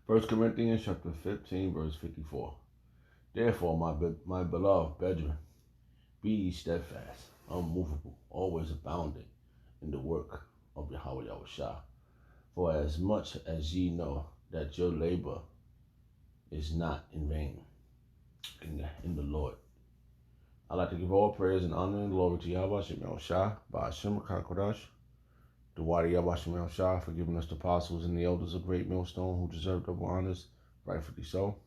First Corinthians chapter 15, verse 54. Therefore, my beloved brethren, be ye steadfast, unmovable, always abounding in the work of Yahweh Yahushua. For as much as ye know that your labor is not in vain in the Lord. I'd like to give all praise and honor and glory to Yahweh Shem Yahushua, Ba'ashem HaKadosh, the Wadi Yahweh Shem Yahushua, for giving us the apostles and the elders of Great Millstone who deserve double honors, rightfully so.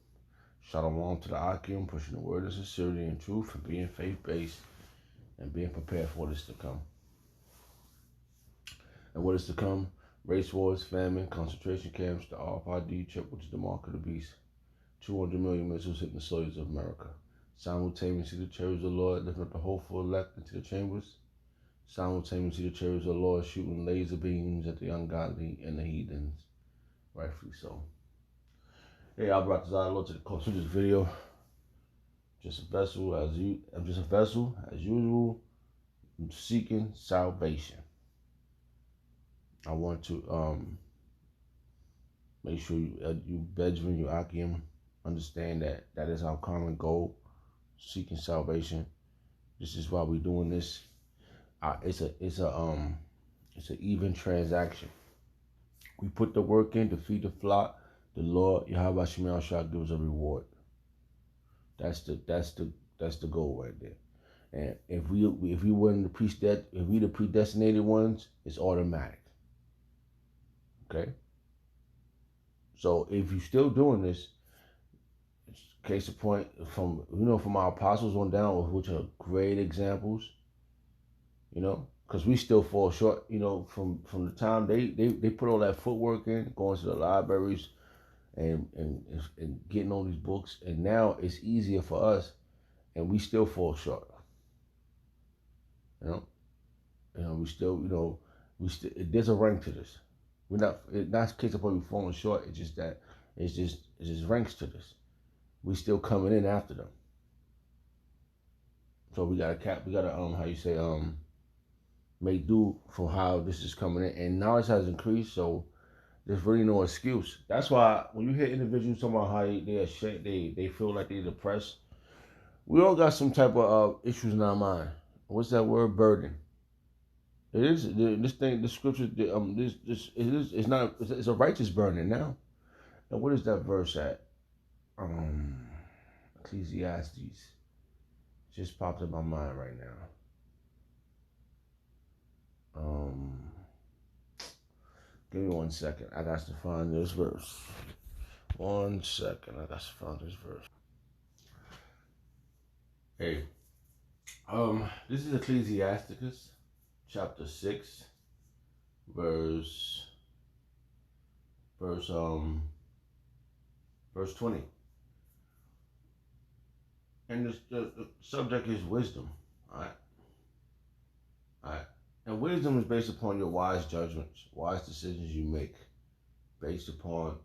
Shalom to the Akim, pushing the word of sincerity and truth, and being faith-based, and being prepared for what is to come. And what is to come? Race wars, famine, concentration camps, the RFID chip, which is the mark of the beast. 200 million missiles hitting the soils of America. Simultaneously, the chariots of the Lord lifting up the hopeful elect into the chambers. Simultaneously, the chariots of the Lord shooting laser beams at the ungodly and the heathens. Rightfully so. Hey, I'm about to Lord to the course of this video. Just a vessel I'm just a vessel as usual. I'm seeking salvation. I want to make sure you Benjamin, you Akim, understand that is our common goal, seeking salvation. This is why we're doing this. It's an even transaction. We put the work in to feed the flock. The Lord Yahweh Shemel shall give us a reward. That's the goal right there. And if we weren't if we the predestinated ones, it's automatic. Okay. So if you're still doing this, case in point, from our apostles on down, which are great examples, because we still fall short, from the time they put all that footwork in, going to the libraries and getting all these books, and now it's easier for us, and we still fall short. We still, there's a rank to this. We're not. It's not a case of we falling short. It's just that it's just ranks to this. We still coming in after them. So we gotta make do for how this is coming in, and knowledge has increased. So there's really no excuse. That's why when you hear individuals talking about how they're ashamed, they feel like they're depressed. We all got some type of issues in our mind. What's that word? Burden. It is this thing. The scripture. It's not. It's a righteous burden now. And what is that verse at? Ecclesiastes. Just popped in my mind right now. Give me 1 second. I got to find this verse. 1 second. I got to find this verse. Hey. This is Ecclesiasticus, chapter 6, verse 20. And the subject is wisdom. All right. And wisdom is based upon your wise judgments, wise decisions you make, based upon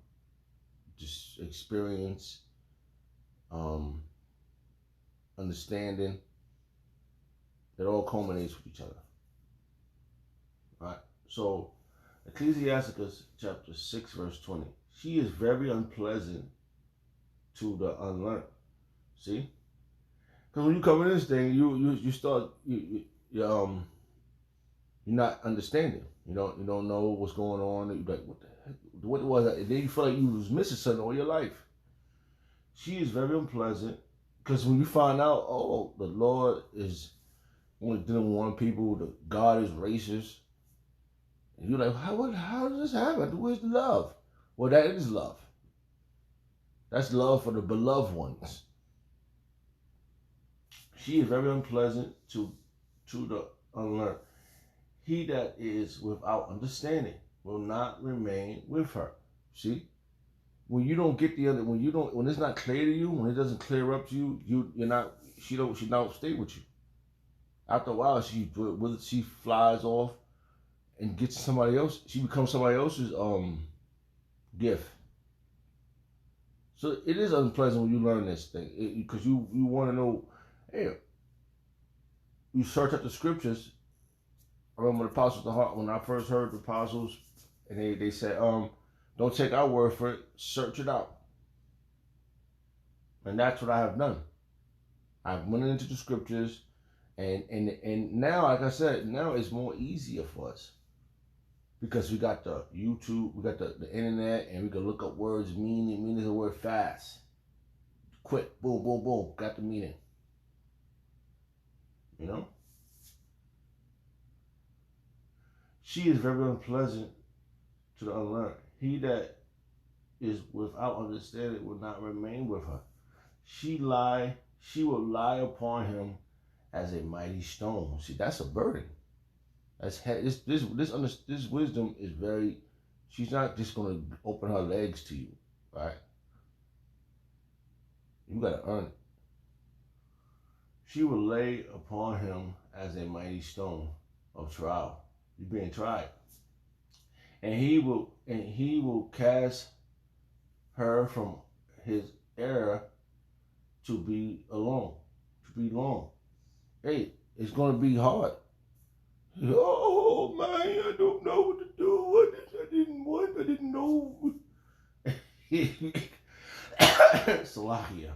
just experience, understanding. It all culminates with each other. All right. So, Ecclesiasticus chapter 6, verse 20. She is very unpleasant to the unlearned. See? Because when you come in this thing, you start you're not understanding. You don't know what's going on. You're like, what the heck? What was that? And then you feel like you was missing something all your life. She is very unpleasant because when you find out, oh, the Lord is only dealing with one people, the God is racist, and you're like, how does this happen? Where's the love? Well, that is love. That's love for the beloved ones. She is very unpleasant to the unlearned. He that is without understanding will not remain with her. See, when you don't get when it's not clear to you, when it doesn't clear up to you, she don't stay with you. After a while, she flies off and gets somebody else. She becomes somebody else's gift. So it is unpleasant when you learn this thing because you want to know. Hey, you search up the scriptures. I remember the apostles, when I first heard the apostles, and they said, Don't take our word for it. Search it out. And that's what I have done. I've went into the scriptures, and now, like I said, now it's more easier for us because we got the YouTube, we got the internet, and we can look up words, meaning of the word fast, quick, boom, boom, boom, got the meaning. You know, she is very unpleasant to the unlearned. He that is without understanding will not remain with her. She will lie upon him as a mighty stone. See, that's a burden. This wisdom is very. She's not just gonna open her legs to you, right? You gotta earn it. She will lay upon him as a mighty stone of trial. You're being tried, and he will cast her from his error to be alone, to be long. Hey, it's gonna be hard. Oh man, I don't know what to do. I didn't know. Salahia.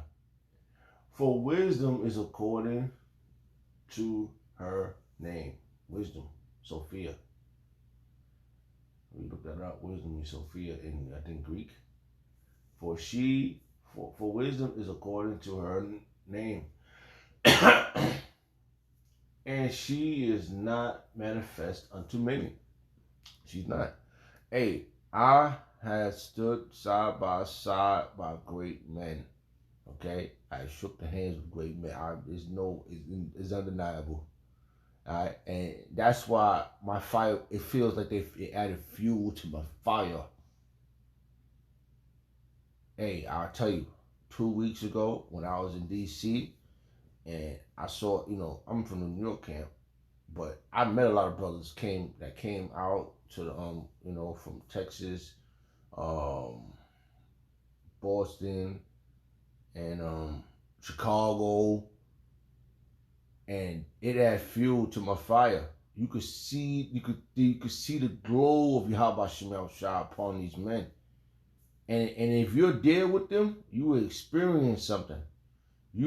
For wisdom is according to her name. Wisdom, Sophia. We look that up. Wisdom is Sophia in, I think, Greek. For wisdom is according to her name. And she is not manifest unto many. She's not. Hey, I have stood side by side by great men. Okay, I shook the hands of great men. It's undeniable. All right, and that's why my fire. It feels like it added fuel to my fire. Hey, I'll tell you, 2 weeks ago when I was in D.C. and I saw, I'm from the New York camp, but I met a lot of brothers that came out to the from Texas, Boston, and Chicago, and it added fuel to my fire. You could see the glow of Yahweh Shemel Shah upon these men, and if you're there with them, you will experience something. The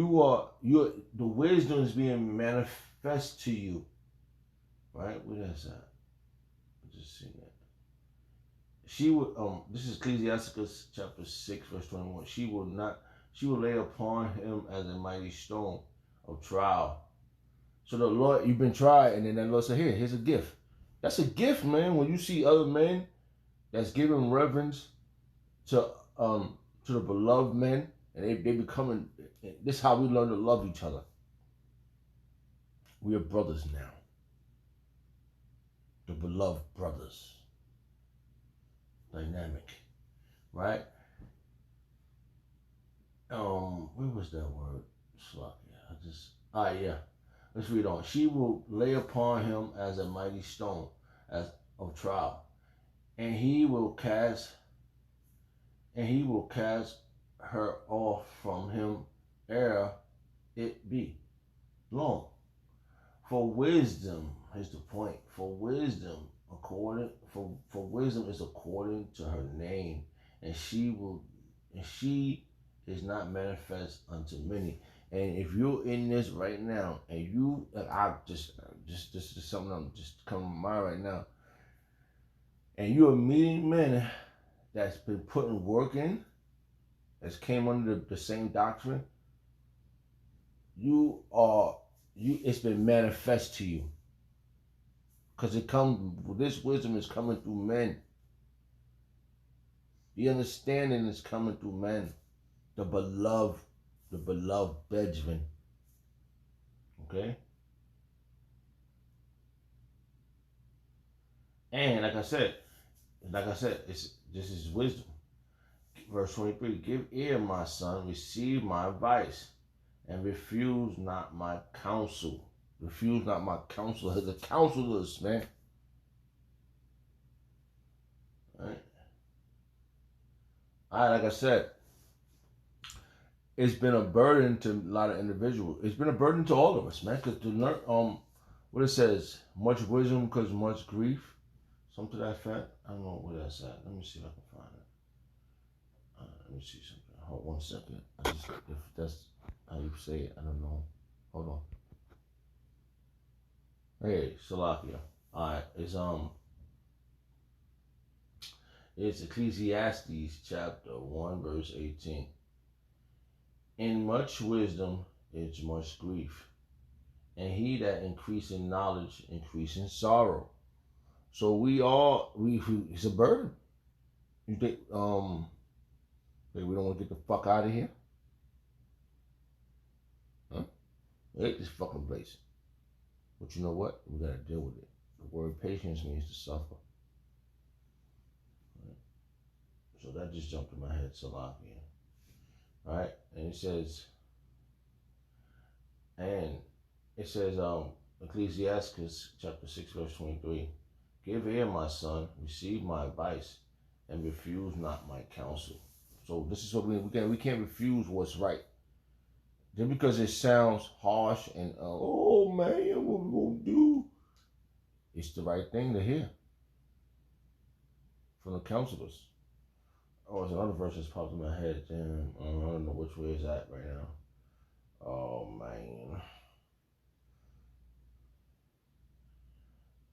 wisdom is being manifest to you, right? What is that? I just seen that. She would this is Ecclesiasticus chapter 6 verse 21. She will lay upon him as a mighty stone of trial. So the Lord, you've been tried, and then the Lord said, here's a gift. That's a gift, man. When you see other men that's giving reverence to the beloved men, and they becoming, this is how we learn to love each other. We are brothers now. The beloved brothers. Dynamic. Right? Where was that word? Yeah. Let's read on. She will lay upon him as a mighty stone of trial. And he will cast her off from him ere it be long. For wisdom, here's the point. For wisdom is according to her name, and she is not manifest unto many. And if you're in this right now, and this is something I'm just coming to mind right now, and you are meeting men that's been putting work in, that's came under the same doctrine, it's been manifest to you. Because this wisdom is coming through men. The understanding is coming through men. The beloved Benjamin. Okay? And like I said, this is wisdom. Verse 23, give ear, my son, receive my advice, and refuse not my counsel. Refuse not my counsel. The counselors, man. Right? Like I said, it's been a burden to a lot of individuals. It's been a burden to all of us, man. Because to learn, what it says, much wisdom because much grief. Something to that effect. I don't know where that's at. Let me see if I can find it. Let me see something. Hold 1 second. If that's how you say it, I don't know. Hold on. Hey, Salakia. Alright, it's Ecclesiastes chapter 1 verse 18. In much wisdom is much grief, and he that increase in knowledge increase in sorrow. So we it's a burden. You think we don't want to get the fuck out of here? Huh? We hate this fucking place. But you know what? We gotta deal with it. The word patience means to suffer. Right? So that just jumped in my head, Salakia. Right? And it says, Ecclesiastes chapter 6, verse 23. Give ear, my son, receive my advice, and refuse not my counsel. So this is what we can't refuse what's right. Just because it sounds harsh and oh man, what we gonna do? It's the right thing to hear from the counselors. Oh, there's another verse that's popped in my head. Damn, I don't know which way it's at right now. Oh man.